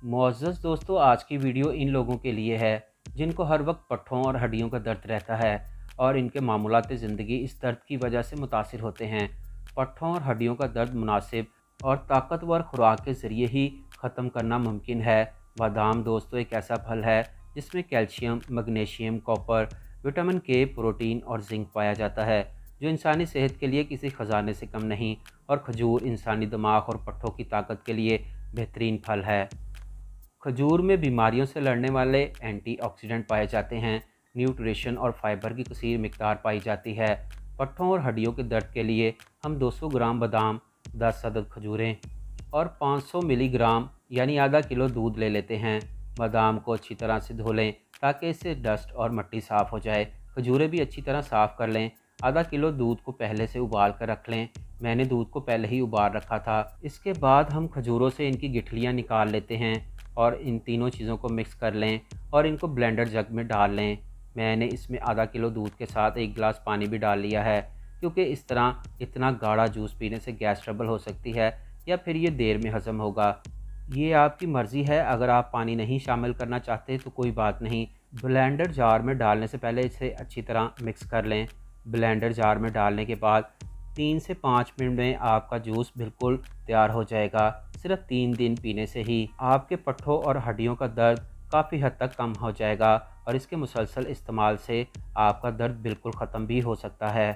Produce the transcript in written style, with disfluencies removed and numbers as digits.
मुअज़्ज़ज़ दोस्तों, आज की वीडियो इन लोगों के लिए है जिनको हर वक्त पट्ठों और हड्डियों का दर्द रहता है और इनके मामूलात ज़िंदगी इस दर्द की वजह से मुतासिर होते हैं। पट्ठों और हड्डियों का दर्द मुनासिब और ताकतवर खुराक के ज़रिए ही ख़त्म करना मुमकिन है। बादाम दोस्तों एक ऐसा फल है जिसमें कैल्शियम, मैग्नीशियम, कॉपर, विटामिन के, प्रोटीन और जिंक पाया जाता है, जो इंसानी सेहत के लिए किसी ख़जाने से कम नहीं। और खजूर इंसानी दिमाग और पट्ठों की ताकत के लिए बेहतरीन फल है। खजूर में बीमारियों से लड़ने वाले एंटीऑक्सीडेंट पाए जाते हैं। न्यूट्रिशन और फाइबर की कसीर मिकदार पाई जाती है। पट्ठों और हड्डियों के दर्द के लिए हम 200 ग्राम बादाम, 10 अदद खजूरें और 500 मिलीग्राम यानी आधा किलो दूध ले लेते हैं। बादाम को अच्छी तरह से धो लें ताकि इससे डस्ट और मिट्टी साफ़ हो जाए। खजूरें भी अच्छी तरह साफ़ कर लें। आधा किलो दूध को पहले से उबाल कर रख लें। मैंने दूध को पहले ही उबाल रखा था। इसके बाद हम खजूरों से इनकी गिठलियाँ निकाल लेते हैं और इन तीनों चीज़ों को मिक्स कर लें और इनको ब्लेंडर जग में डाल लें। मैंने इसमें आधा किलो दूध के साथ 1 गिलास पानी भी डाल लिया है, क्योंकि इस तरह इतना गाढ़ा जूस पीने से गैस ट्रबल हो सकती है या फिर ये देर में हज़म होगा। ये आपकी मर्ज़ी है, अगर आप पानी नहीं शामिल करना चाहते तो कोई बात नहीं। ब्लेंडर जार में डालने से पहले इसे अच्छी तरह मिक्स कर लें। ब्लेंडर जार में डालने के बाद 3 से 5 मिनट में आपका जूस बिल्कुल तैयार हो जाएगा। सिर्फ 3 दिन पीने से ही आपके पट्ठों और हड्डियों का दर्द काफ़ी हद तक कम हो जाएगा और इसके मुसलसल इस्तेमाल से आपका दर्द बिल्कुल ख़त्म भी हो सकता है।